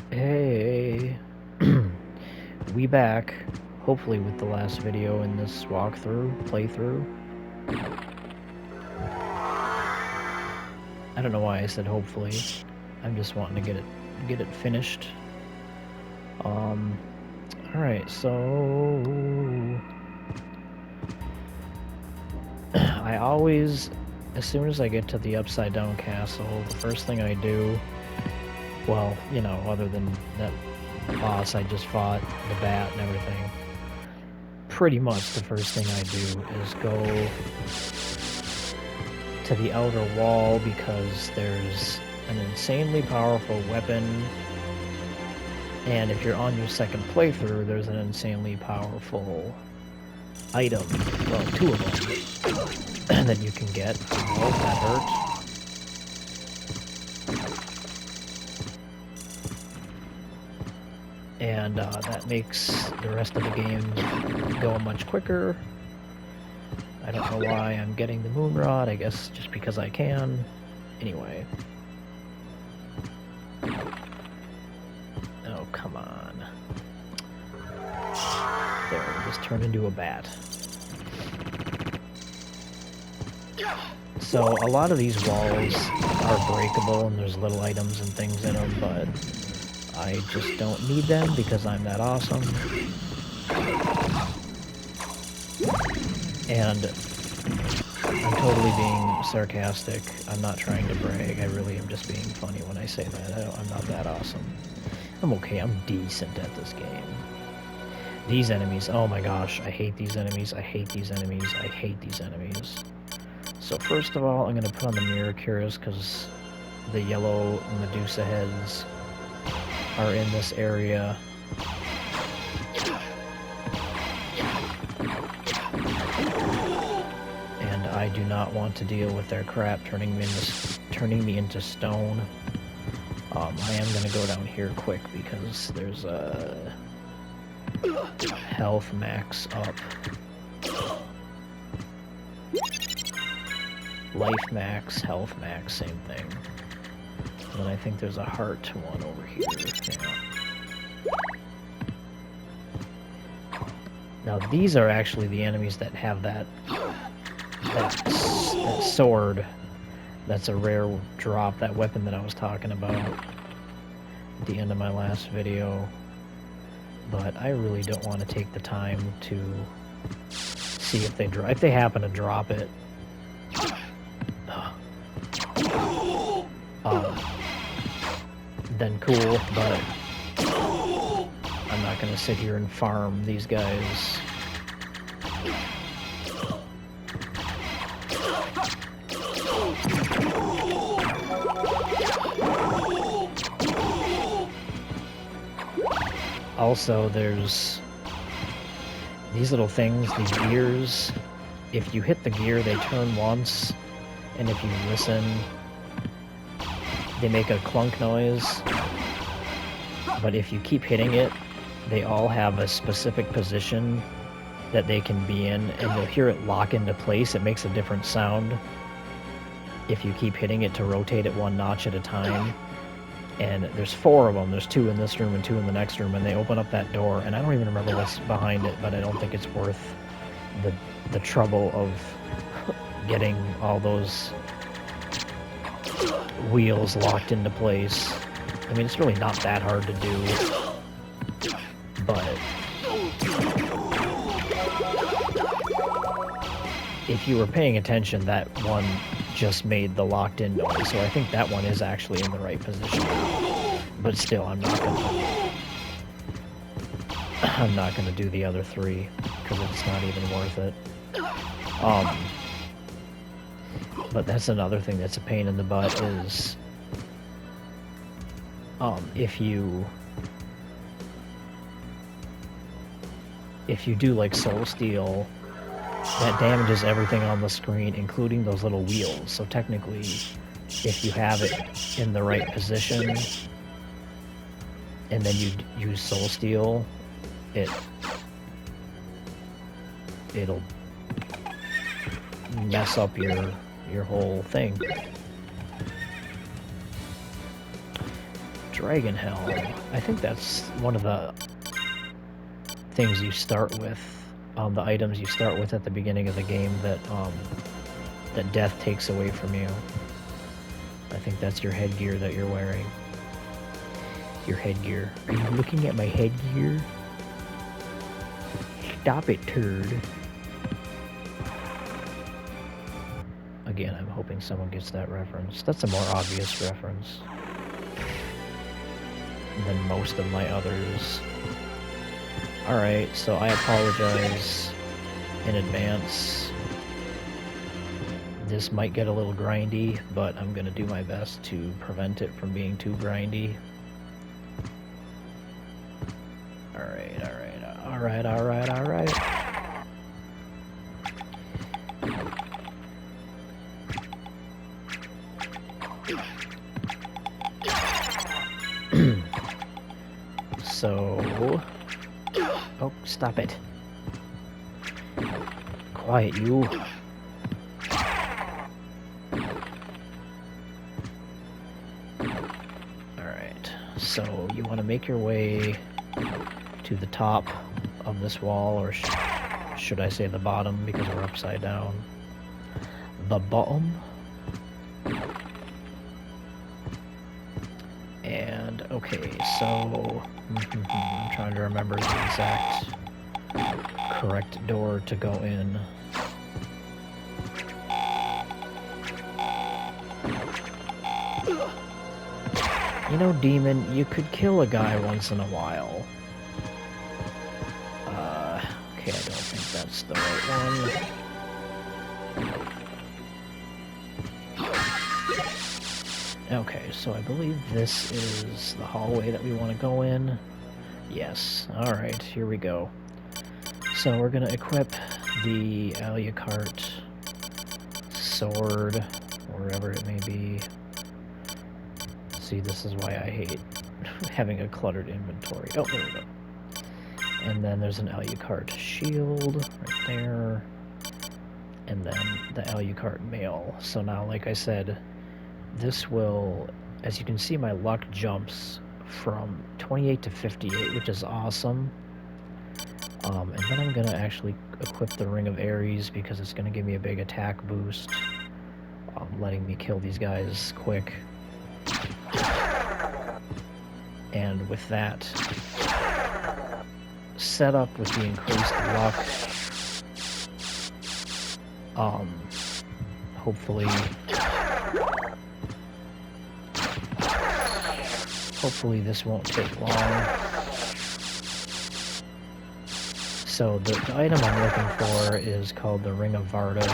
Hey, we back, hopefully with the last video in this playthrough. I don't know why I said hopefully. I'm just wanting to get it finished. Alright, so I always, as soon as I get to the upside down castle, the first thing I do, well, you know, other than that boss I just fought, the bat and everything, pretty much the first thing I do is go to the outer wall because there's an insanely powerful weapon, and if you're on your second playthrough, there's an insanely powerful item, well, two of them, that you can get. Oh, that hurt. And that makes the rest of the game go much quicker. I don't know why I'm getting the moon rod, I guess just because I can. Anyway. Oh, come on. There, just turned into a bat. So, a lot of these walls are breakable and there's little items and things in them, but I just don't need them because I'm that awesome. And I'm totally being sarcastic. I'm not trying to brag. I really am just being funny when I say that. I'm not that awesome. I'm okay. I'm decent at this game. These enemies, oh my gosh, I hate these enemies. I hate these enemies. I hate these enemies. So first of all, I'm going to put on the mirror cures because the yellow Medusa heads are in this area. And I do not want to deal with their crap turning me into stone. I am going to go down here quick because there's a health max up. Life max, health max, same thing. And I think there's a heart one over here. Yeah. Now these are actually the enemies that have that sword. That's a rare drop, that weapon that I was talking about at the end of my last video. But I really don't want to take the time to see if they happen to drop it. Then cool, but I'm not gonna sit here and farm these guys. Also, there's these little things, these gears. If you hit the gear, they turn once, and if you listen, they make a clunk noise, but if you keep hitting it, they all have a specific position that they can be in, and you'll hear it lock into place. It makes a different sound if you keep hitting it to rotate it one notch at a time. And there's 4 of them. There's 2 in this room and 2 in the next room, and they open up that door, and I don't even remember what's behind it, but I don't think it's worth the trouble of getting all those wheels locked into place. I mean, it's really not that hard to do, but if you were paying attention, that one just made the locked-in noise, so I think that one is actually in the right position. But still, I'm not gonna do the other 3 because it's not even worth it. But that's another thing that's a pain in the butt is if you do like Soul Steal, that damages everything on the screen, including those little wheels. So technically, if you have it in the right position and then you use Soul Steal, it'll mess up your whole thing. Dragon Helm. I think that's one of the things you start with, the items you start with at the beginning of the game that death takes away from you. I think that's your headgear that you're wearing. Your headgear. Are you looking at my headgear? Stop it, turd. Again, I'm hoping someone gets that reference. That's a more obvious reference than most of my others. Alright, so I apologize in advance. This might get a little grindy, but I'm gonna do my best to prevent it from being too grindy. Alright, alright, alright, alright, alright. So... Oh, stop it. Quiet, you. Alright, so you want to make your way to the top of this wall, or should I say the bottom, because we're upside down. The bottom. And, okay, so... I'm trying to remember the exact correct door to go in. You know, Demon, you could kill a guy once in a while. Okay, I don't think that's the right one. Okay, so I believe this is the hallway that we want to go in. Yes, alright, here we go. So we're going to equip the Alucard sword, wherever it may be. See, this is why I hate having a cluttered inventory. Oh, there we go. And then there's an Alucard shield right there. And then the Alucard mail. So now, like I said, this will, as you can see, my luck jumps from 28 to 58, which is awesome. And then I'm going to actually equip the Ring of Ares because it's going to give me a big attack boost, letting me kill these guys quick. And with that set up with the increased luck, hopefully this won't take long. So the item I'm looking for is called the Ring of Varda.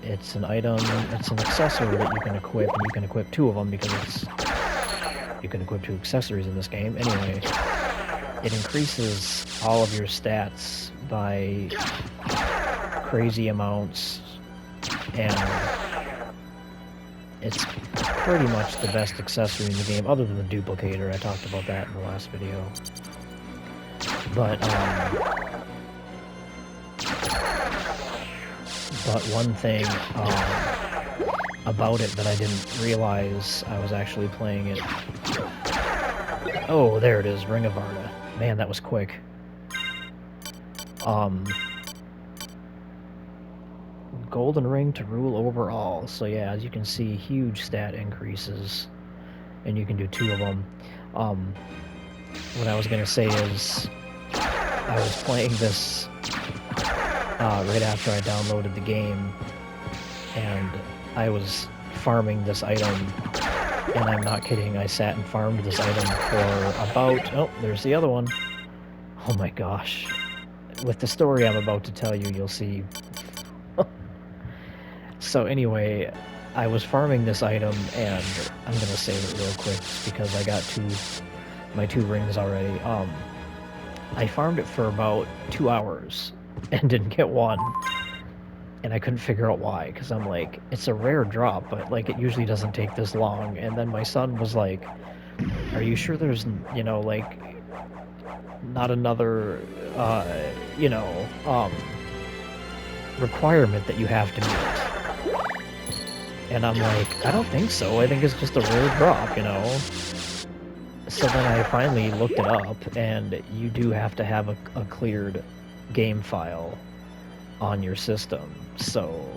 It's an item, it's an accessory that you can equip, and you can equip two of them because you can equip two accessories in this game. Anyway, it increases all of your stats by crazy amounts, and it's pretty much the best accessory in the game, other than the duplicator. I talked about that in the last video. But one thing about it that I didn't realize I was actually playing it... Oh, there it is, Ring of Varda. Man, that was quick. Golden ring to rule over all. So yeah, as you can see, huge stat increases, and you can do two of them. What I was gonna say is, I was playing this right after I downloaded the game, and I was farming this item, and I'm not kidding, I sat and farmed this item for about... Oh, there's the other one. Oh my gosh. With the story I'm about to tell you, you'll see. So anyway, I was farming this item, and I'm gonna save it real quick because I got my two rings already. I farmed it for about 2 hours and didn't get one, and I couldn't figure out why, because I'm like, it's a rare drop, but like it usually doesn't take this long. And then my son was like, are you sure there's, you know, like, not another, requirement that you have to meet. And I'm like, I don't think so. I think it's just a rare drop, you know? So then I finally looked it up, and you do have to have a cleared game file on your system. So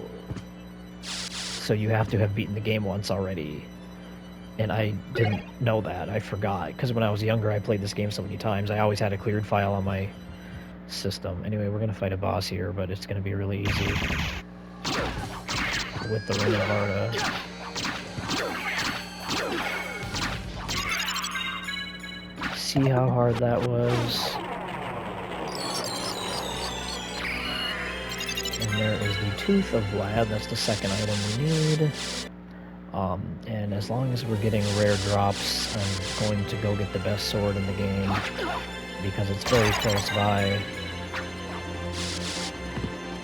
you have to have beaten the game once already. And I didn't know that. I forgot. Because when I was younger, I played this game so many times. I always had a cleared file on my system. Anyway, we're going to fight a boss here, but it's going to be really easy. With the Ring of Varda. See how hard that was? And there is the Tooth of Vlad. That's the second item we need. And as long as we're getting rare drops, I'm going to go get the best sword in the game because it's very close by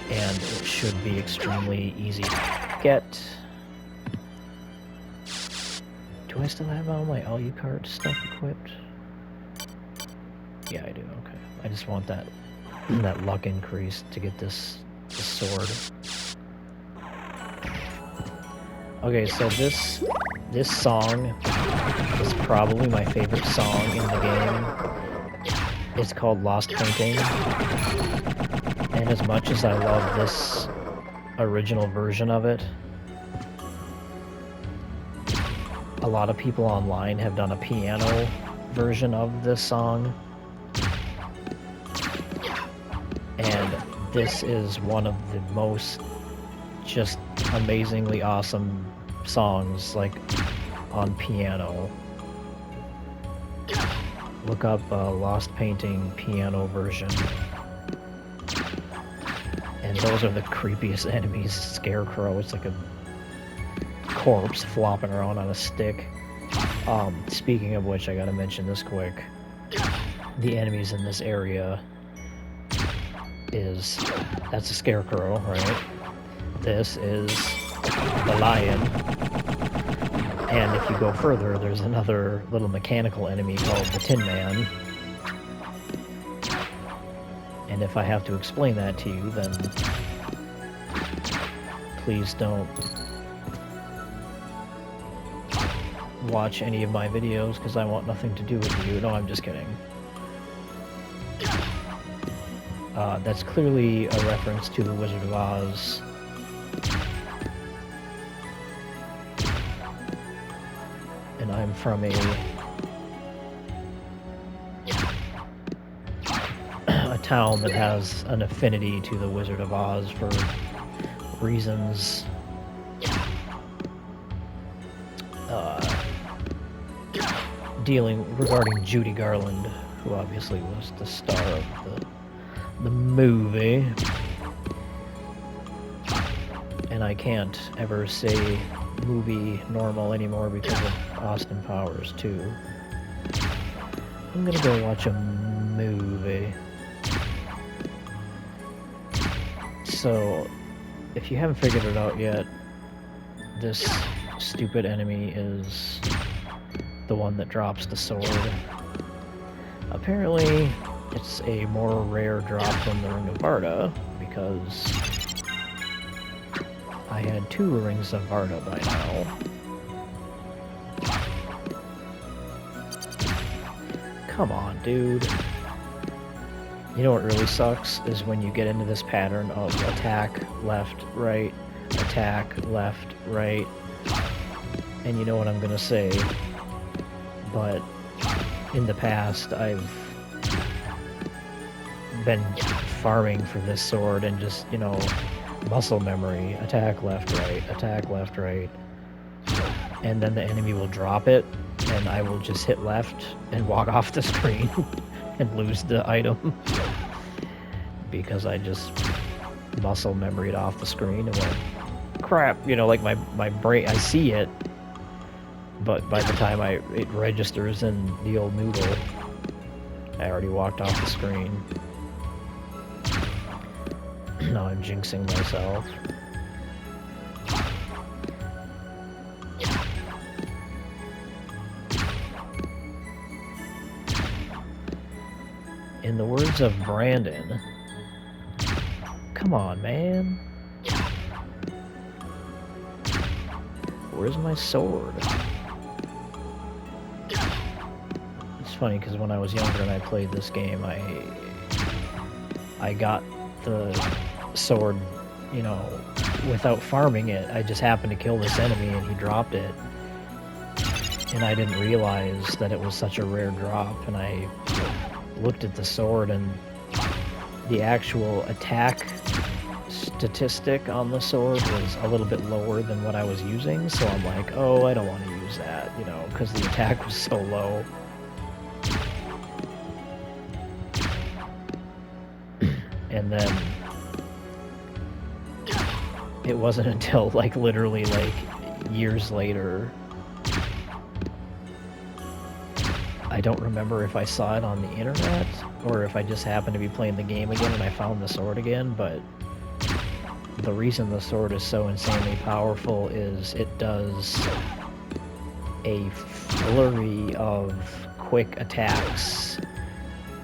and it should be extremely easy to get. Do I still have all my Alucard stuff equipped? Yeah, I do. Okay. I just want that luck increase to get this sword. Okay, so this song is probably my favorite song in the game. It's called Lost Painting. And as much as I love this original version of it, a lot of people online have done a piano version of this song. And this is one of the most just amazingly awesome songs, like, on piano. Look up Lost Painting piano version. And those are the creepiest enemies. Scarecrow, it's like a corpse flopping around on a stick. Speaking of which, I gotta mention this quick. The enemies in this area that's a scarecrow, right? This is the lion. And if you go further, there's another little mechanical enemy called the Tin Man. And if I have to explain that to you, then please don't watch any of my videos, because I want nothing to do with you. No, I'm just kidding. That's clearly a reference to The Wizard of Oz. And I'm from a town that has an affinity to The Wizard of Oz for reasons regarding Judy Garland, who obviously was the star of the movie. And I can't ever say movie normal anymore because of Austin Powers 2. I'm gonna go watch a movie. So, if you haven't figured it out yet, this stupid enemy is the one that drops the sword. Apparently, it's a more rare drop than the Ring of Varda, because I had 2 Rings of Varda by now. Come on, dude. You know what really sucks is when you get into this pattern of attack, left, right, attack, left, right. And you know what I'm gonna say, but in the past I've been farming for this sword and just, you know, muscle memory, attack left, right, and then the enemy will drop it, and I will just hit left and walk off the screen and lose the item because I just muscle memoried off the screen and went, crap, you know, like my brain, I see it, but by the time it registers in the old noodle, I already walked off the screen. Now I'm jinxing myself. In the words of Brandon, Come on, man. Where's my sword? It's funny because when I was younger and I played this game, I got the sword, you know, without farming it. I just happened to kill this enemy and he dropped it. And I didn't realize that it was such a rare drop, and I looked at the sword and the actual attack statistic on the sword was a little bit lower than what I was using, so I'm like, oh, I don't want to use that, you know, because the attack was so low. And then it wasn't until, like, literally, like, years later, I don't remember if I saw it on the internet, or if I just happened to be playing the game again and I found the sword again, but the reason the sword is so insanely powerful is it does a flurry of quick attacks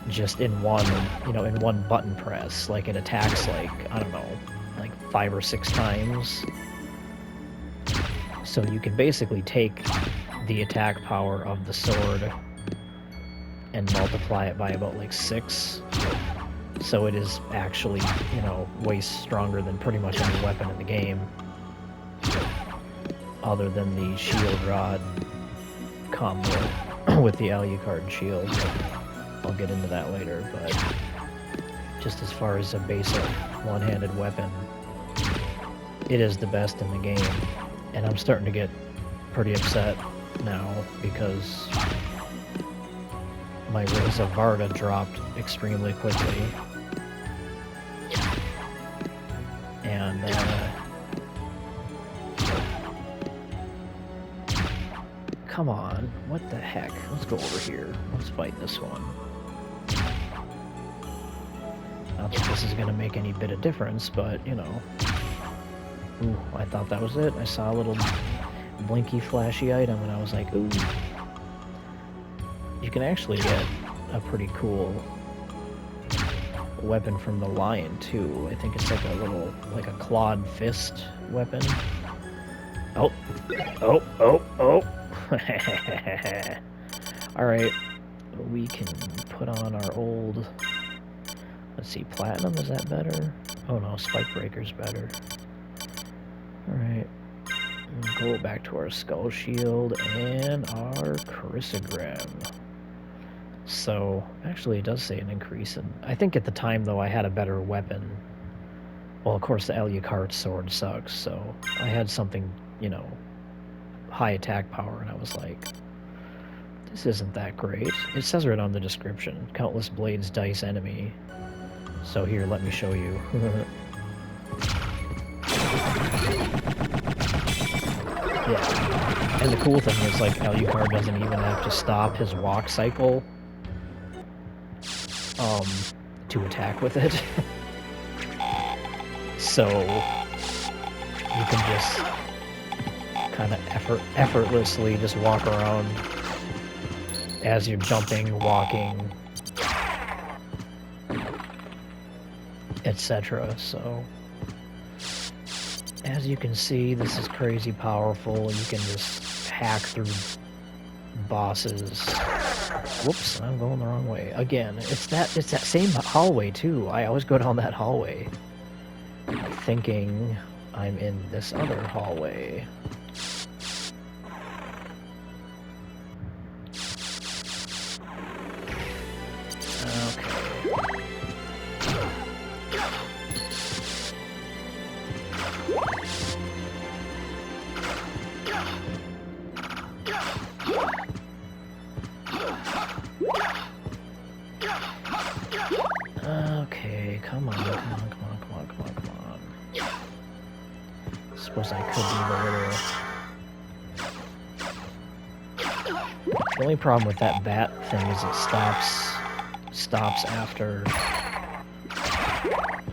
just in one, you know, in one button press. Like, it attacks, like, I don't know, like 5 or 6 times. So you can basically take the attack power of the sword and multiply it by about, like, 6. So it is actually, you know, way stronger than pretty much any weapon in the game. Other than the shield rod combo with the Alucard shield. I'll get into that later, but just as far as a basic one-handed weapon, it is the best in the game. And I'm starting to get pretty upset now because my Rays of Varda dropped extremely quickly. And, come on, what the heck? Let's go over here. Let's fight this one. Not that this is gonna make any bit of difference, but, you know. Ooh, I thought that was it. I saw a little blinky, flashy item, and I was like, ooh. You can actually get a pretty cool weapon from the lion, too. I think it's like a little, like a clawed fist weapon. Oh. Oh, oh, oh. Alright. We can put on our old... Let's see, platinum, is that better? Oh no, spike breaker's better. Alright. Go back to our skull shield and our chrysogram. So, actually it does say an increase in... I think at the time, though, I had a better weapon. Well, of course, the Alucard sword sucks, so I had something, you know, high attack power, and I was like, this isn't that great. It says right on the description, countless blades dice enemy. So here, let me show you. Yeah. And the cool thing is, like, Alucard doesn't even have to stop his walk cycle to attack with it. So you can just kind of effortlessly just walk around as you're jumping, walking, etc. So as you can see, this is crazy powerful. You can just hack through bosses. Whoops, I'm going the wrong way. Again, it's that same hallway too. I always go down that hallway thinking I'm in this other hallway. Okay, come on. Suppose I could do the little... The only problem with that bat thing is it stops after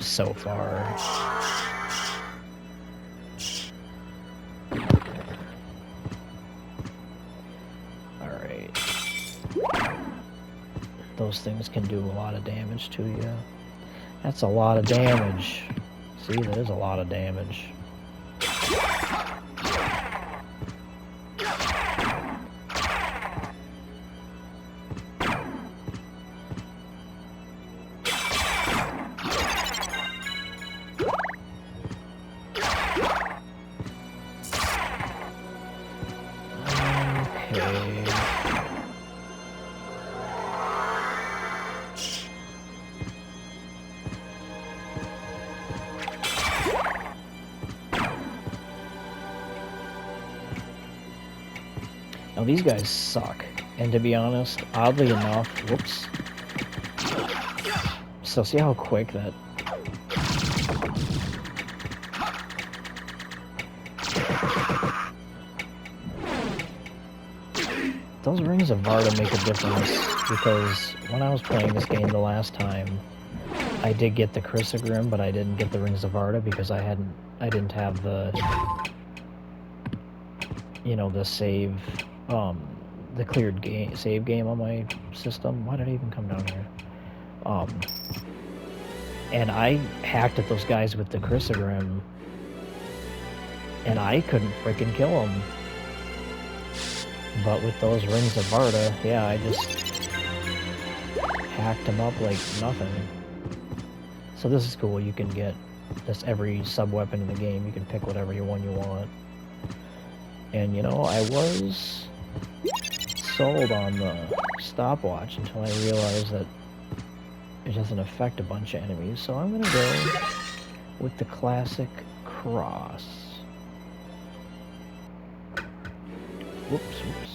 so far. Alright. Those things can do a lot of damage to you. That's a lot of damage. See, that is a lot of damage. Now these guys suck, and to be honest, oddly enough, whoops. So see how quick that... Those Rings of Varda make a difference, because when I was playing this game the last time, I did get the Chrysogrim, but I didn't get the Rings of Varda because I didn't have the, you know, the save, the cleared save game on my system. Why did I even come down here? And I hacked at those guys with the Chrysogrim, and I couldn't freaking kill them. But with those Rings of Varda, yeah, I just hacked them up like nothing. So this is cool. You can get this every sub-weapon in the game. You can pick whatever one you want. And, you know, I was sold on the stopwatch until I realized that it doesn't affect a bunch of enemies. So I'm going to go with the classic cross. Whoops, whoops.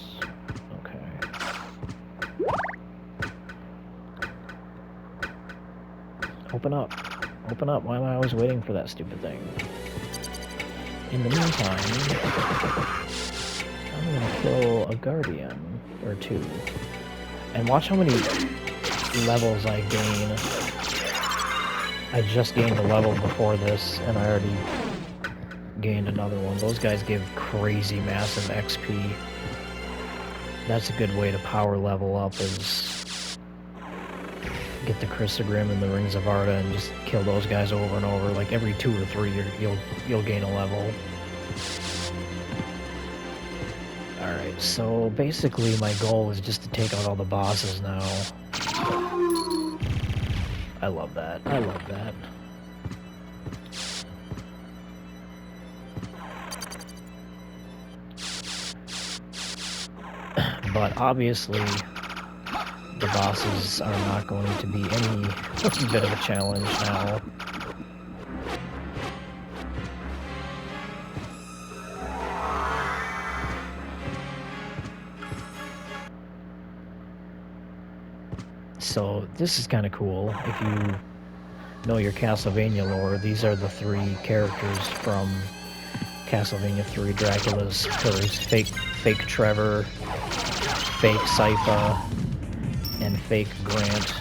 Okay. Open up. Open up. Why am I always waiting for that stupid thing? In the meantime, I'm gonna kill a guardian or two. And watch how many levels I gain. I just gained a level before this, and I already gained another one. Those guys give crazy massive XP. That's a good way to power level up, is get the Chrysogrim and the Rings of Varda and just kill those guys over and over. Like every 2 or 3 you'll gain a level. Alright, so basically my goal is just to take out all the bosses now. I love that. I love that. But obviously, the bosses are not going to be any bit of a challenge now. So this is kind of cool. If you know your Castlevania lore, these are the 3 characters from Castlevania 3: Dracula's Curse. Fake Trevor, fake Sypha, and fake Grant.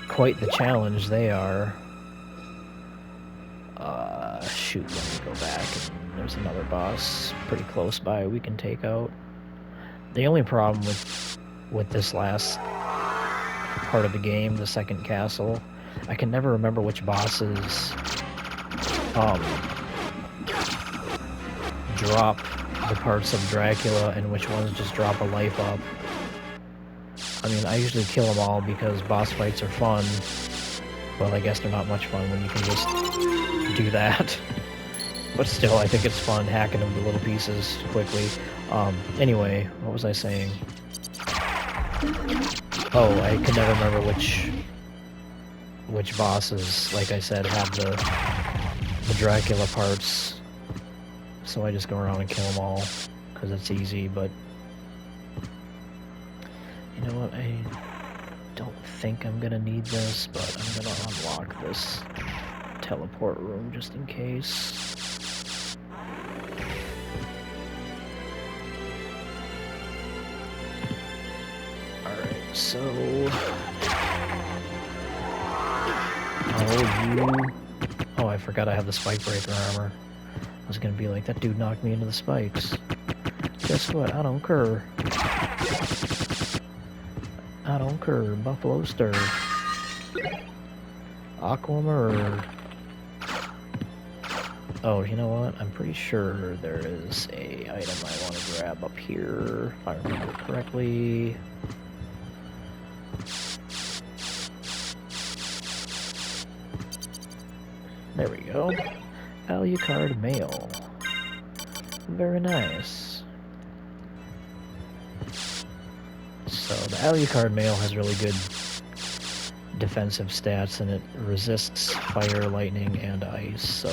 Quite the challenge they are. Shoot, let me go back. There's another boss pretty close by we can take out. The only problem with this last part of the game, the second castle, I can never remember which bosses drop the parts of Dracula and which ones just drop a life up. I mean, I usually kill them all because boss fights are fun, but I guess they're not much fun when you can just do that. But still, I think it's fun hacking them to little pieces quickly. Anyway, what was I saying? Oh, I can never remember which bosses, like I said, have the Dracula parts. So I just go around and kill them all, because it's easy, but... You know what, I don't think I'm gonna need this, but I'm gonna unlock this teleport room just in case. Alright, so... Oh, I forgot I have the spike breaker armor. I was gonna be like, that dude knocked me into the spikes. Guess what? I don't care. I don't care. Buffalo Stir. Aquamarine. Oh, you know what? I'm pretty sure there is a item I want to grab up here, if I remember correctly. There we go. Alucard mail. Very nice. So the Alucard mail has really good defensive stats, and it resists fire, lightning, and ice, so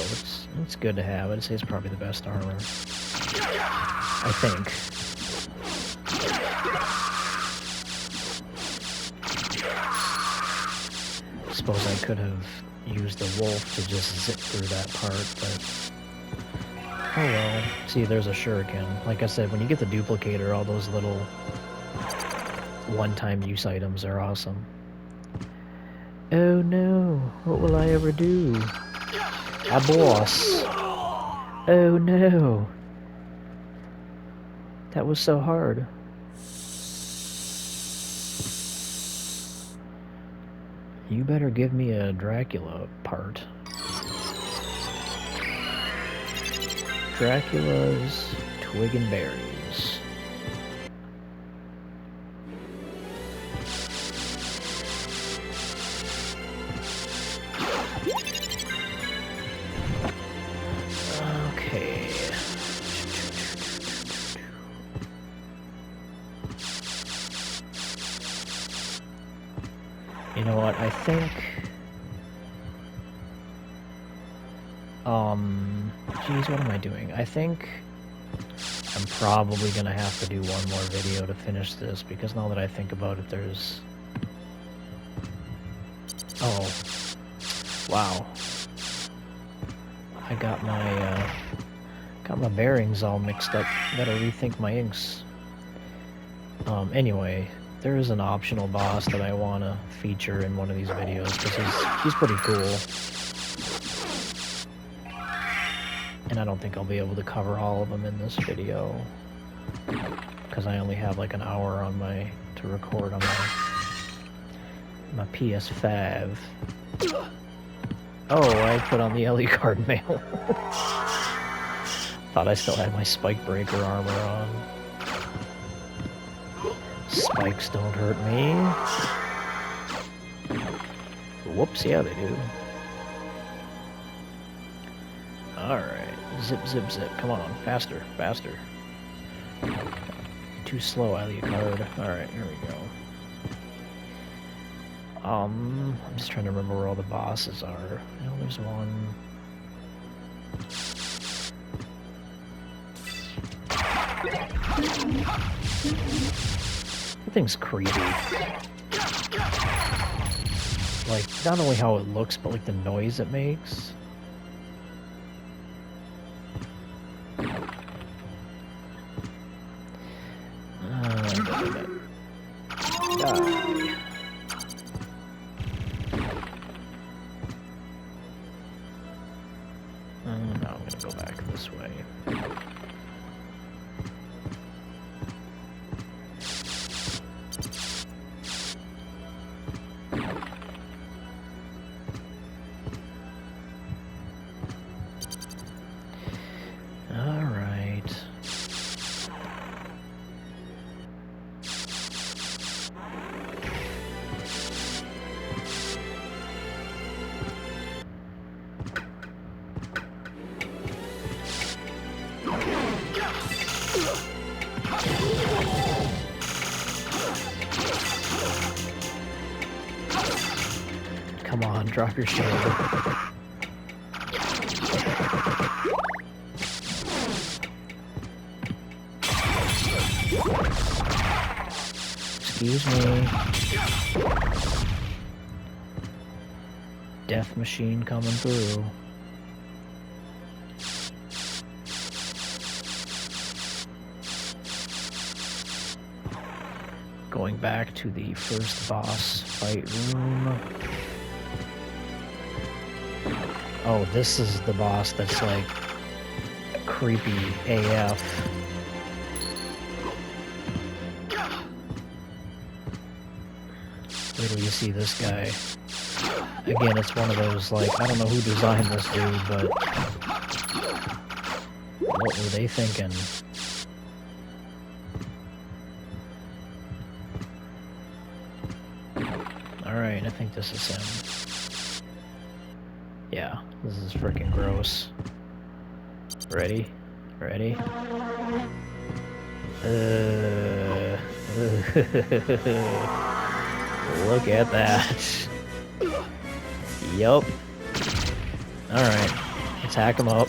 it's good to have. I'd say it's probably the best armor. I think. I suppose I could have used the wolf to just zip through that part, but oh well. See, there's a shuriken. Like I said, when you get the duplicator, all those little one-time use items are awesome. Oh no, what will I ever do? A boss. Oh no. That was so hard. You better give me a Dracula part. Dracula's Twig and Berries. Okay. You know what, I think... Geez, what am I doing? I think I'm probably gonna have to do one more video to finish this, because now that I think about it, there's... Oh. Wow. I got my bearings all mixed up. Gotta rethink my inks. Anyway, there is an optional boss that I want to feature in one of these videos, because he's pretty cool. And I don't think I'll be able to cover all of them in this video, because I only have like an hour on to record on my PS5. Oh, I put on the Alucard mail. Thought I still had my spike breaker armor on. Spikes don't hurt me. Whoops, yeah they do. Alright, zip, zip, zip. Come on, faster, faster. Too slow, Alucard. Alright, here we go. I'm just trying to remember where all the bosses are. I know there's one... That thing's creepy. Like, not only how it looks, but like the noise it makes. Die. Now I'm gonna go back this way. Come on, drop your shield. Excuse me. Death machine coming through. Going back to the first boss fight room. Oh, this is the boss that's like creepy AF. Wait till you see this guy. Again, it's one of those, like, I don't know who designed this dude, but what were they thinking? Alright, I think this is him. Yeah, this is freaking gross. Ready? Ready? Look at that. Yup. Alright. Let's hack him up.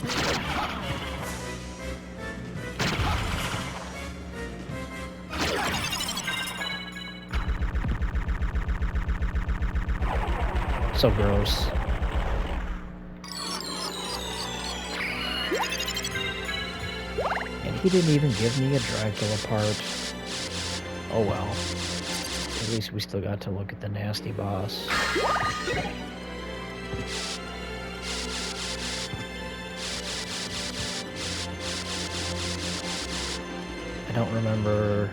So gross. And he didn't even give me a Dracula part. Oh well. At least we still got to look at the nasty boss. I don't remember.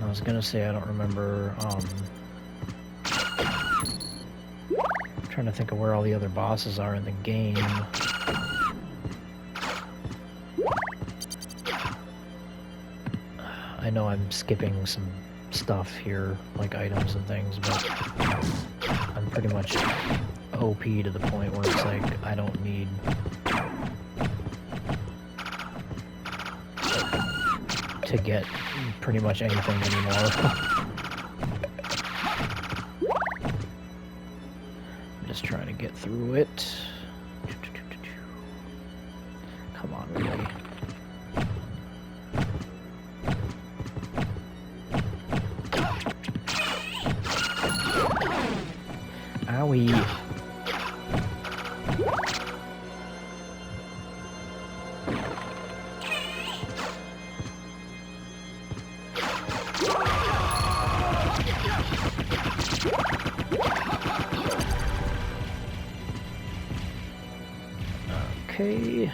I was gonna say I don't remember. I'm trying to think of where all the other bosses are in the game. I know I'm skipping some stuff here, like items and things, but I'm pretty much OP to the point where it's like I don't need to get pretty much anything anymore. I'm just trying to get through it. Come on, really. Owie. Okay.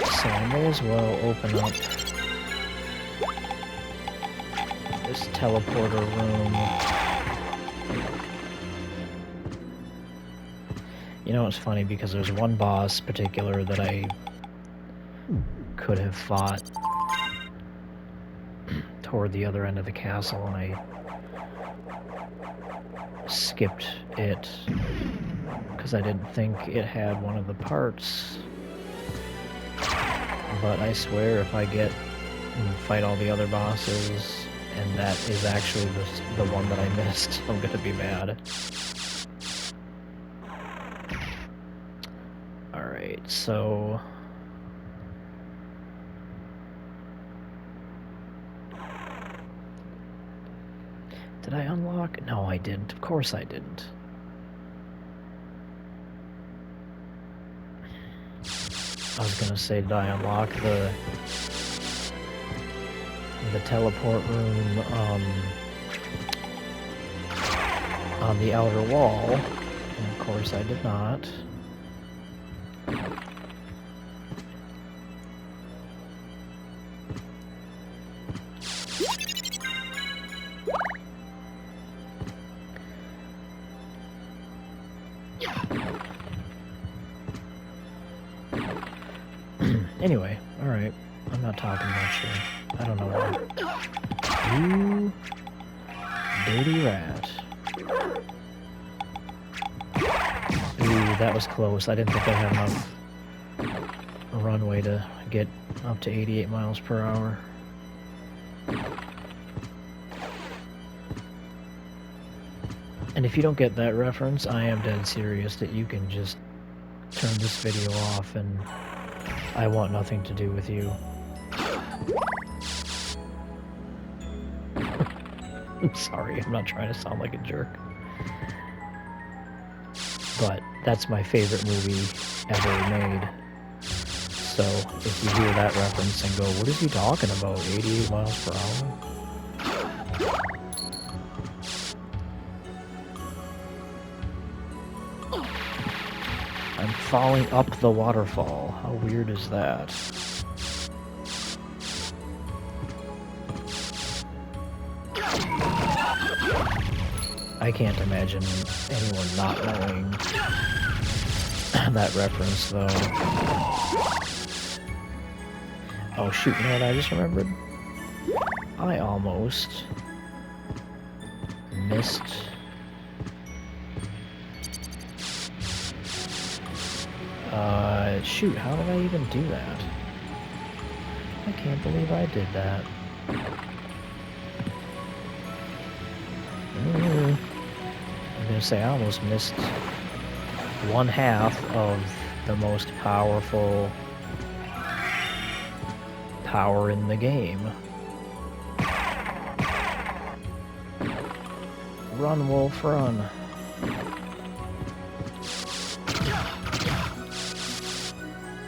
So I may as well open up this teleporter room. You know, it's funny because there's one boss particular that I could have fought toward the other end of the castle, and I skipped it because I didn't think it had one of the parts. But I swear if I get and fight all the other bosses and that is actually the one that I missed, I'm gonna be mad. Alright, so did I unlock? No, I didn't. Of course I didn't. I was gonna say, did I unlock the teleport room on the outer wall? And of course I did not. Anyway, alright. I'm not talking much here. I don't know why. You dirty rat. Ooh, that was close. I didn't think I had enough runway to get up to 88 miles per hour. And if you don't get that reference, I am dead serious that you can just turn this video off and I want nothing to do with you. I'm sorry, I'm not trying to sound like a jerk. but that's my favorite movie ever made. So if you hear that reference and go, what is he talking about, 88 miles per hour? I'm falling up the waterfall. How weird is that? I can't imagine anyone not knowing that reference, though. Oh shoot, you know what I just remembered? I almost missed... shoot, how did I even do that? I can't believe I did that. I'm gonna say I almost missed one half of the most powerful power in the game. Run, wolf, run.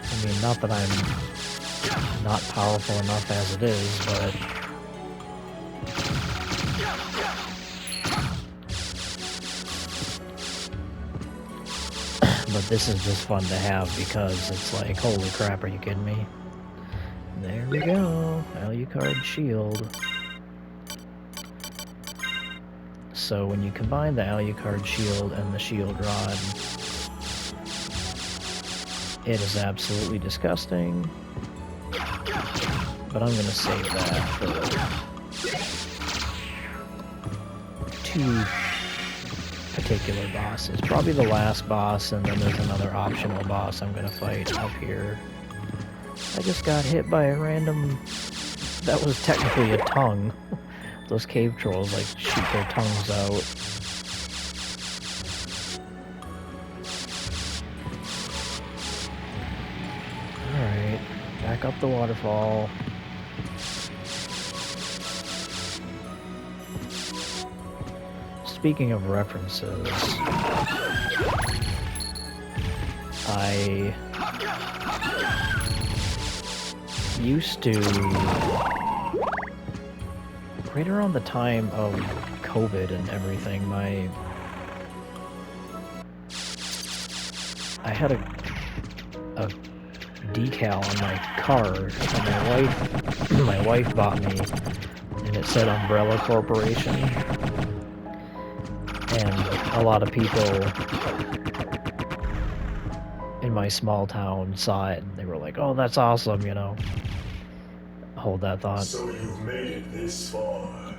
I mean, not that I'm not powerful enough as it is, but... but this is just fun to have because it's like, holy crap, are you kidding me? There we go, Alucard shield. So when you combine the Alucard shield and the shield rod, it is absolutely disgusting. But I'm gonna save that for two particular bosses. Probably the last boss, and then there's another optional boss I'm gonna fight up here. I just got hit by a random... that was technically a tongue. Those cave trolls, like, shoot their tongues out. Alright, back up the waterfall. Speaking of references, I used to, right around the time of COVID and everything, I had a decal on my car that my wife bought me, and it said Umbrella Corporation. And a lot of people in my small town saw it, and they were like, oh, that's awesome, you know. Hold that thought. So you've made it this far.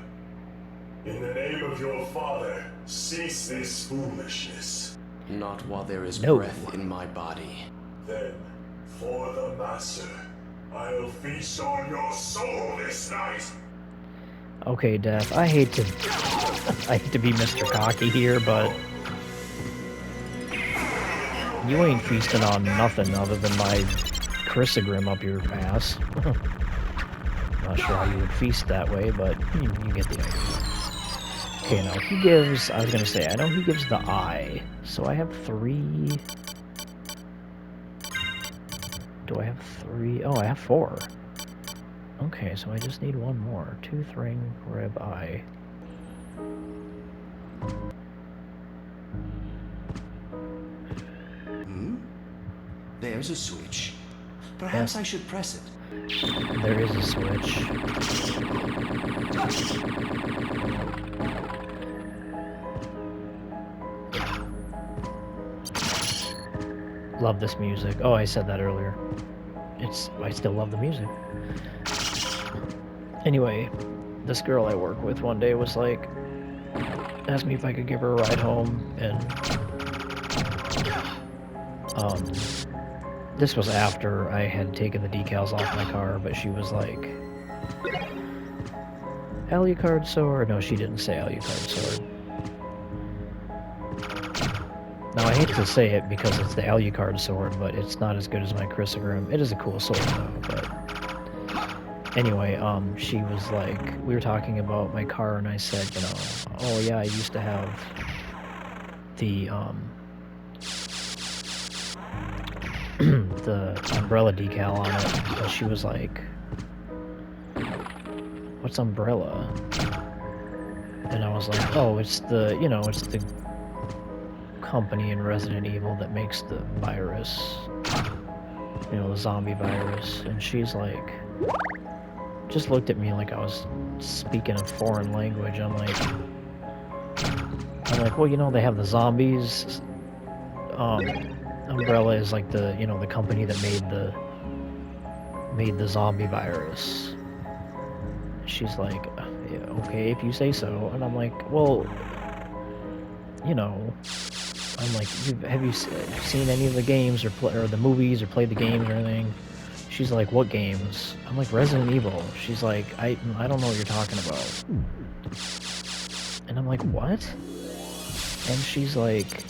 In the name of your father, cease this foolishness. Not while there is breath in my body. Then, for the master, I'll feast on your soul this night. Okay, Death, I hate to be Mr. Cocky here, but you ain't feasting on nothing other than my Chrysogrim up your ass. Not sure how you would feast that way, but you get the idea. Okay, now he gives, I was gonna say, I know he gives the eye, so I have 3... do I have 3? Oh, I have 4. Okay, so I just need one more. Tooth, ring, rib, eye. There's a switch. Perhaps I should press it. There is a switch. Love this music. Oh, I said that earlier. I still love the music. Anyway, this girl I work with one day was like, asked me if I could give her a ride home, and this was after I had taken the decals off my car, but she was like, Alucard sword? No, she didn't say Alucard sword. Now, I hate to say it because it's the Alucard sword, but it's not as good as my Chrysogrim. It is a cool sword, though, but... Anyway, she was like, we were talking about my car, and I said, you know, oh yeah, I used to have the, the umbrella decal on it, and she was like, "What's umbrella?" And I was like, "Oh, it's the, you know, it's the company in Resident Evil that makes the virus, you know, the zombie virus." And she's like, just looked at me like I was speaking a foreign language. I'm like, well, you know, they have the zombies. Umbrella is like the, you know, the company that made the zombie virus. She's like, yeah, okay, if you say so. And I'm like, well, you know, I'm like, have you seen any of the games or the movies or played the games or anything? She's like, what games? I'm like, Resident Evil. She's like, I don't know what you're talking about. And I'm like, what? And she's like,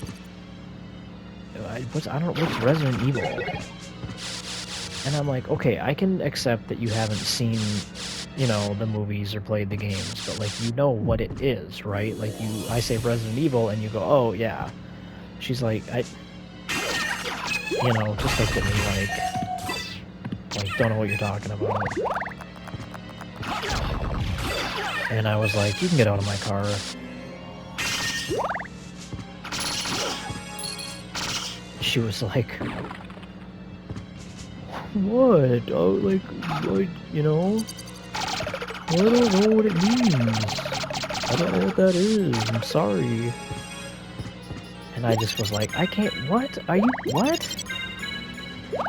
what's Resident Evil? And I'm like, okay, I can accept that you haven't seen, you know, the movies or played the games, but like, you know what it is, right? Like, I say Resident Evil and you go, oh yeah. She's like, you know, just looked at me like, don't know what you're talking about. And I was like, you can get out of my car. She was like, what? Oh, like, what, you know? I don't know what it means. I don't know what that is. I'm sorry. And I just was like, I can't, what? Are you, what?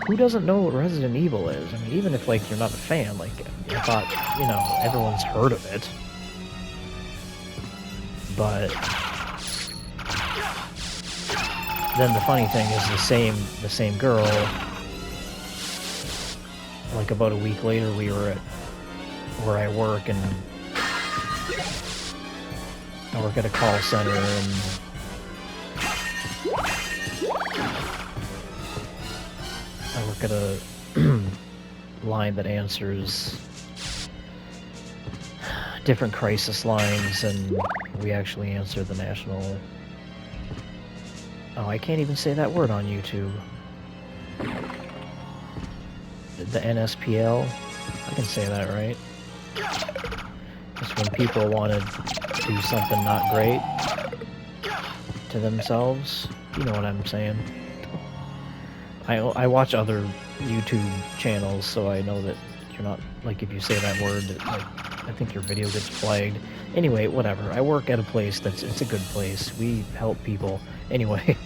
Who doesn't know what Resident Evil is? I mean, even if, like, you're not a fan, like, I thought, you know, everyone's heard of it. But then the funny thing is the same girl, like, about a week later, we were at where I work, and I work at a call center, and I work at a line that answers different crisis lines, and we actually answer the national... Oh, I can't even say that word on YouTube. The NSPL? I can say that, right? Just when people want to do something not great to themselves. You know what I'm saying. I watch other YouTube channels, so I know that you're not, like, if you say that word, like, I think your video gets flagged. Anyway, whatever. I work at a place it's a good place. We help people. Anyway,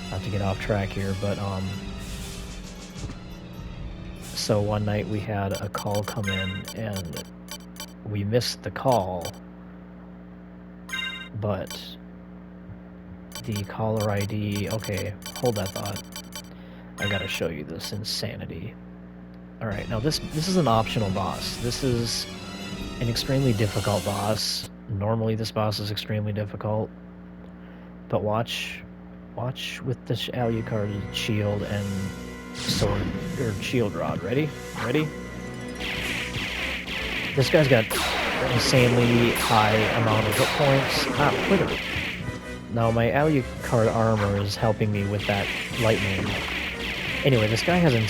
not to get off track here, but, so one night we had a call come in, and we missed the call, but the caller ID... Okay, hold that thought. I gotta show you this insanity. Alright, now this is an optional boss. This is an extremely difficult boss. Normally this boss is extremely difficult, but watch with the Alucard shield and sword, or shield rod. Ready? Ready? This guy's got an insanely high amount of hit points. Ah, look at it. Now my Alucard armor is helping me with that lightning. Anyway, this guy has an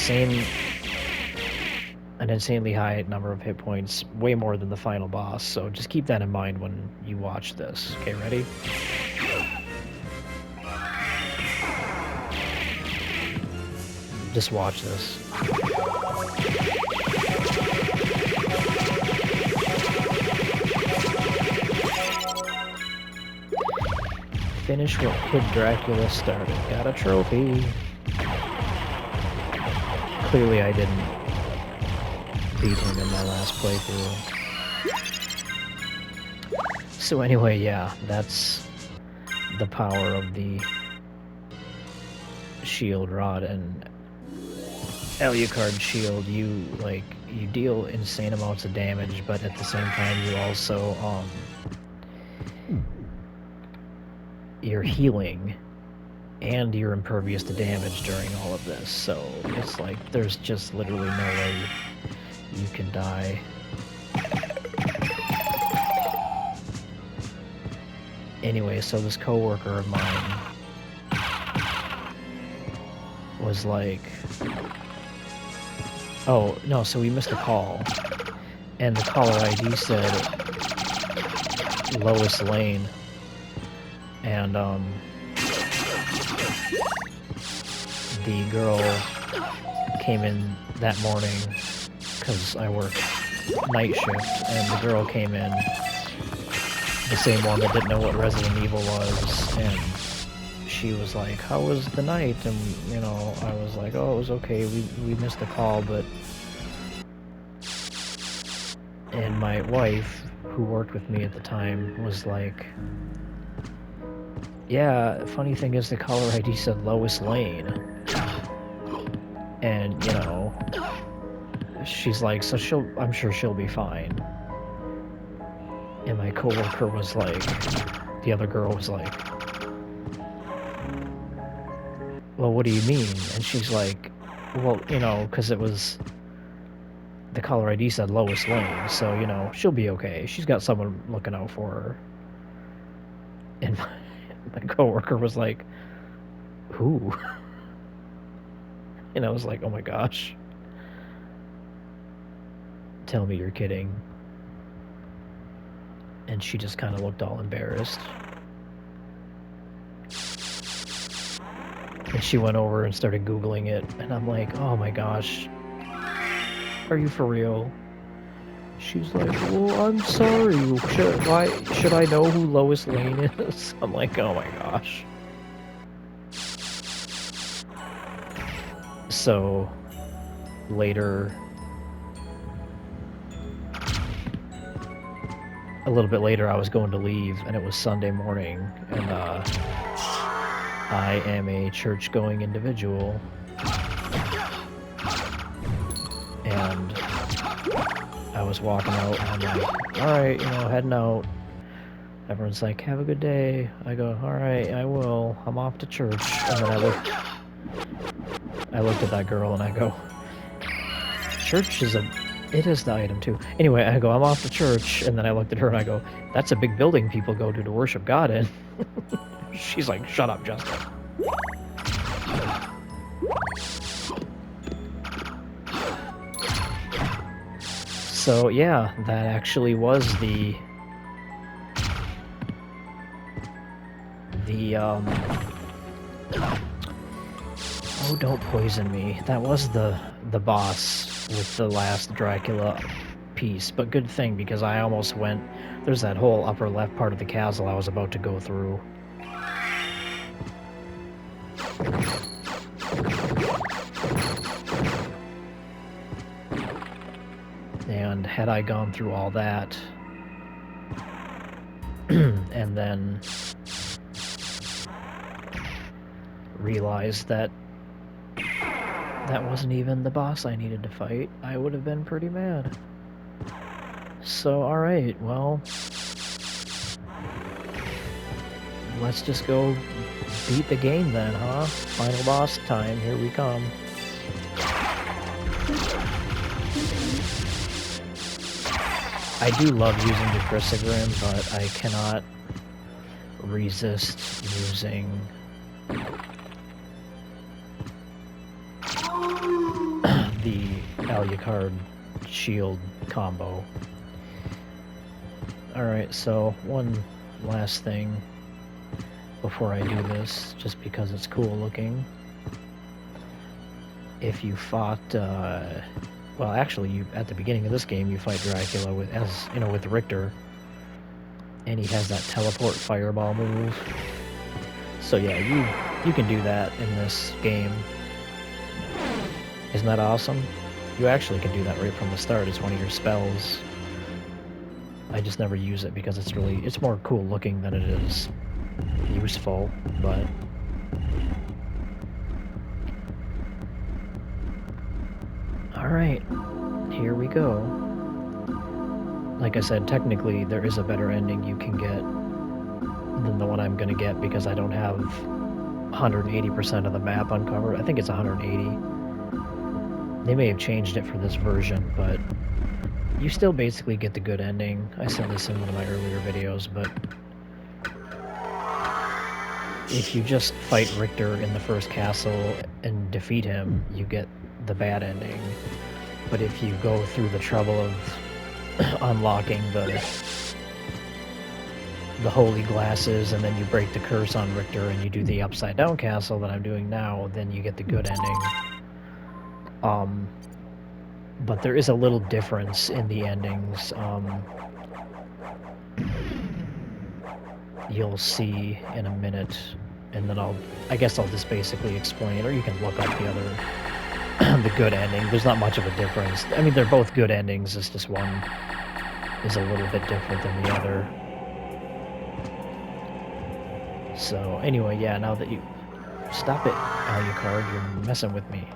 insanely high number of hit points, way more than the final boss, so just keep that in mind when you watch this. Okay, ready? Just watch this. Finish what Kid Dracula started. Got a trophy. Clearly I didn't beat him in my last playthrough. So anyway, yeah, that's the power of the shield rod and Alucard shield. You deal insane amounts of damage, but at the same time you also you're healing and you're impervious to damage during all of this, so it's like there's just literally no way you can die. Anyway, so this coworker of mine was like, oh, no, so we missed a call. And the caller ID said Lois Lane. And, the girl came in that morning, because I work night shift, and the girl came in, the same one that didn't know what Resident Evil was, and she was like, how was the night? And, you know, I was like, oh, it was okay, we missed the call, but... And my wife, who worked with me at the time, was like, yeah, funny thing is the caller ID said Lois Lane. And, you know, she's like, so I'm sure she'll be fine. And my coworker was like, the other girl was like, well, what do you mean? And she's like, well, you know, because it was, the caller ID said Lois Lane, so, you know, she'll be okay. She's got someone looking out for her. And my coworker was like, who? And I was like, oh my gosh. Tell me you're kidding. And she just kind of looked all embarrassed. And she went over and started Googling it, and I'm like, oh my gosh. Are you for real? She's like, well, I'm sorry. Should I know who Lois Lane is? I'm like, oh my gosh. So, later... A little bit later, I was going to leave, and it was Sunday morning, and, I am a church-going individual. And I was walking out, and I'm like, alright, you know, heading out. Everyone's like, have a good day. I go, alright, I will. I'm off to church. And then I looked at that girl, and I go, church is it is the item, too. Anyway, I go, I'm off to church, and then I looked at her, and I go, that's a big building people go to worship God in. She's like, shut up, Justin. So, yeah, that actually was the oh, don't poison me. That was the boss with the last Dracula piece, but good thing, because I almost went... There's that whole upper left part of the castle I was about to go through. And had I gone through all that, and then realized that that wasn't even the boss I needed to fight, I would have been pretty mad. So, alright, well... Let's just go beat the game then, huh? Final boss time, here we come. I do love using the Crucigram, but I cannot resist using the Alucard shield combo. Alright, so one last thing before I do this, just because it's cool looking. If you fought, well, actually, at the beginning of this game, you fight Dracula with, with Richter, and he has that teleport fireball move. So yeah, you can do that in this game. Isn't that awesome? You actually can do that right from the start. It's one of your spells. I just never use it because it's more cool looking than it is useful, but... Alright, here we go. Like I said, technically there is a better ending you can get than the one I'm gonna get because I don't have 180% of the map uncovered. I think it's 180. They may have changed it for this version, but you still basically get the good ending. I said this in one of my earlier videos, but if you just fight Richter in the first castle and defeat him, you get the bad ending. But if you go through the trouble of unlocking the holy glasses, and then you break the curse on Richter and you do the upside down castle that I'm doing now, then you get the good ending. But there is a little difference in the endings. You'll see in a minute, and then I guess I'll just basically explain, or you can look up the other the good ending. There's not much of a difference. I mean, they're both good endings, it's just one is a little bit different than the other. So, anyway, yeah, now that you... Stop it, Alucard, you're messing with me.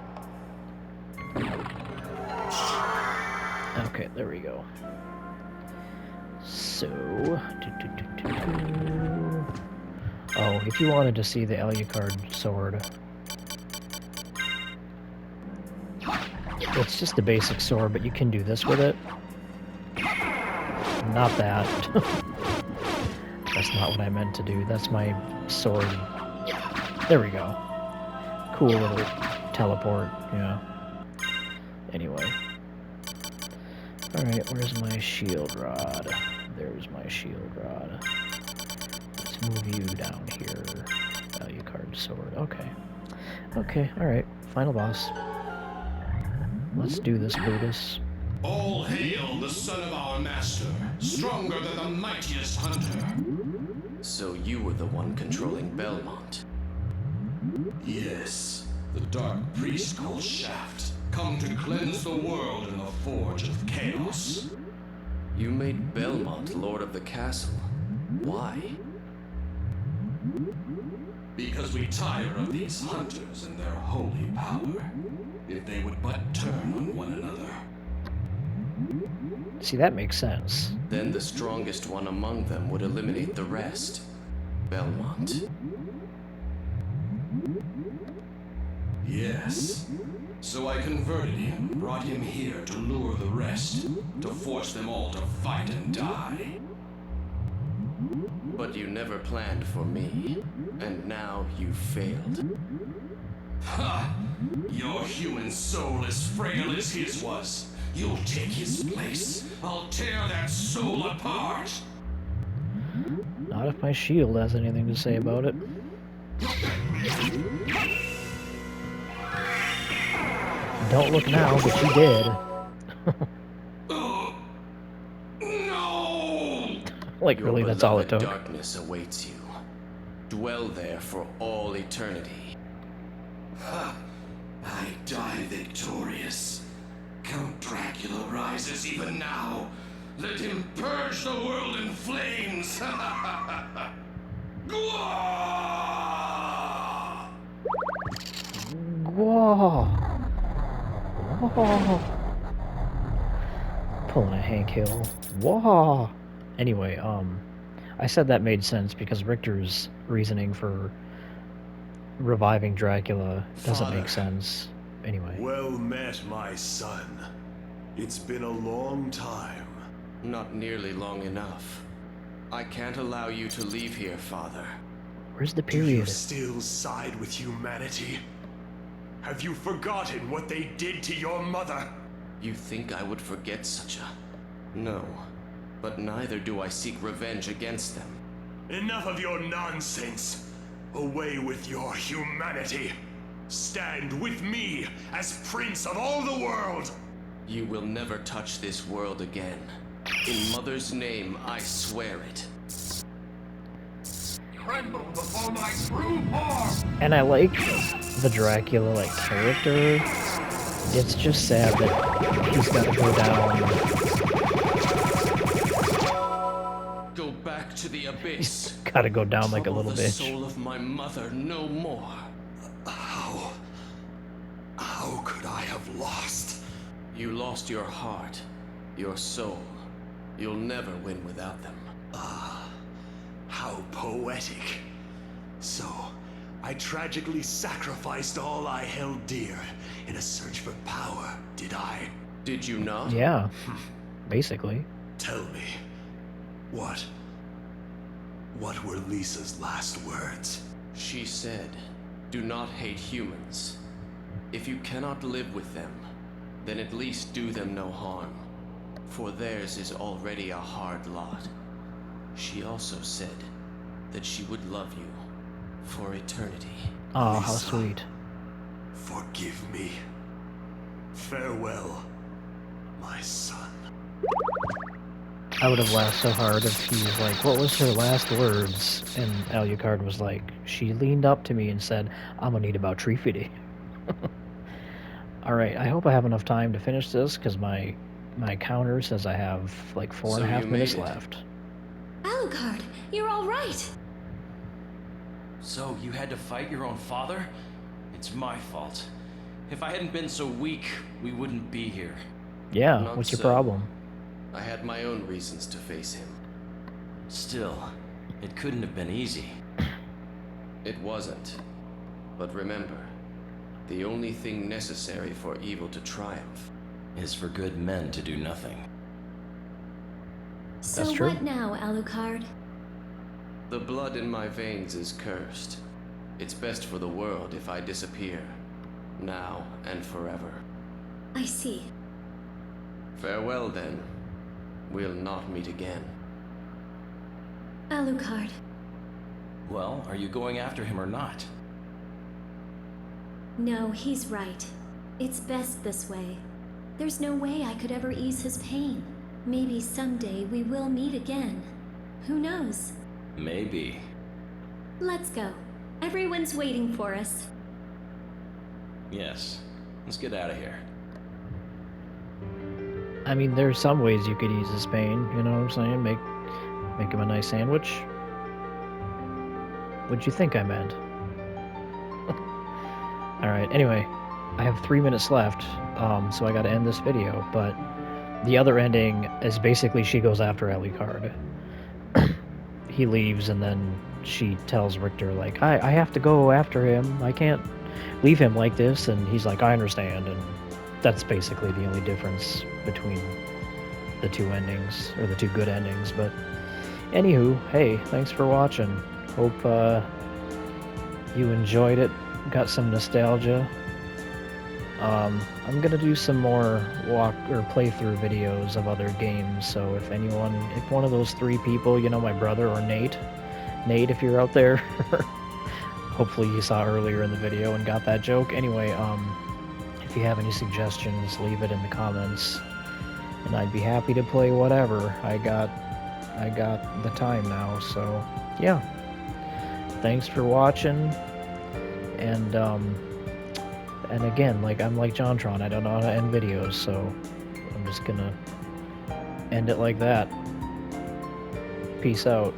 Okay, there we go. So... Oh, if you wanted to see the Alucard sword... It's just a basic sword, but you can do this with it. Not that. That's not what I meant to do. That's my sword. There we go. Cool little teleport, yeah. Anyway. Alright, where's my shield rod? There's my shield rod. Let's move you down here. Alucard sword. Okay. Okay, alright. Final boss. Let's do this, Brutus. All hail the son of our master, stronger than the mightiest hunter. So you were the one controlling Belmont. Yes, the dark priest called Shaft, come to cleanse the world in the forge of chaos. You made Belmont lord of the castle. Why? Because we tire of these hunters and their holy power. If they would but turn on one another. See, that makes sense. Then the strongest one among them would eliminate the rest. Belmont. Yes. So I converted him, brought him here to lure the rest, to force them all to fight and die. But you never planned for me, and now you failed. Ha! Your human soul as frail as his was. You'll take his place. I'll tear that soul apart. Not if my shield has anything to say about it. Don't look now, but you did. No! Like, really, that's all it took. Darkness awaits you. Dwell there for all eternity. Ha! I die victorious. Count Dracula rises even now. Let him purge the world in flames. Whoa! Whoa! Pulling a Hank Hill. Whoa! Anyway, I said that made sense because Richter's reasoning for reviving Dracula doesn't make sense. Anyway. Well met, my son. It's been a long time. Not nearly long enough. I can't allow you to leave here, Father. Where's the Do you period? still side with humanity? Have you forgotten what they did to your mother? You think I would forget such a... No. But neither do I seek revenge against them. Enough of your nonsense. Away with your humanity. Stand with me as Prince of all the world. You will never touch this world again. In Mother's name, I swear it. Tremble before my true form! And I like the Dracula, like, character. It's just sad that he's gotta go down. Go back to the abyss. Gotta go down like a little the bitch. soul of my mother no more. How could I have lost? You lost your heart, your soul. You'll never win without them. How poetic. So, I tragically sacrificed all I held dear in a search for power, did I? Did you not? Yeah, basically. Tell me, what were Lisa's last words? She said, do not hate humans. If you cannot live with them, then at least do them no harm, for theirs is already a hard lot. She also said that she would love you for eternity. Oh, how Lisa. sweet. Forgive me. Farewell, my son. I would have laughed so hard if he was like, what was her last words? And Alucard was like, she leaned up to me and said, I'm gonna need about Trifidi. Alright, I hope I have enough time to finish this, because my counter says I have like 4.5 minutes left. Alucard, you're all right. So, you had to fight your own father? It's my fault. If I hadn't been so weak, we wouldn't be here. Yeah, Not what's your so. problem? I had my own reasons to face him. Still, it couldn't have been easy. It wasn't. But remember, the only thing necessary for evil to triumph Is for good men to do nothing. So That's true. what now, Alucard? The blood in my veins is cursed. It's best for the world if I disappear, now and forever. I see. Farewell, then. We'll not meet again. Alucard, Well, are you going after him or not? no, he's right. It's best this way. There's no way I could ever ease his pain. Maybe someday we will meet again. Who knows? Maybe. Let's go. Everyone's waiting for us. Yes. Let's get out of here. I mean, there's some ways you could ease his pain, you know what I'm saying? Make him a nice sandwich. What'd you think I meant? Alright, anyway, I have 3 minutes left, so I gotta end this video, but the other ending is basically she goes after Alucard. He leaves, and then she tells Richter, like, I have to go after him, I can't leave him like this, and he's like, I understand, and that's basically the only difference between the two endings, or the two good endings. But anywho, hey, thanks for watching. Hope you enjoyed it, got some nostalgia. I'm gonna do some more walk or playthrough videos of other games, so if one of those three people, you know, my brother or Nate, if you're out there, hopefully you saw earlier in the video and got that joke. Anyway, if you have any suggestions, leave it in the comments, and I'd be happy to play whatever. I got the time now, so yeah. Thanks for watching, and again, like, I'm like JonTron, I don't know how to end videos, so I'm just gonna end it like that. Peace out.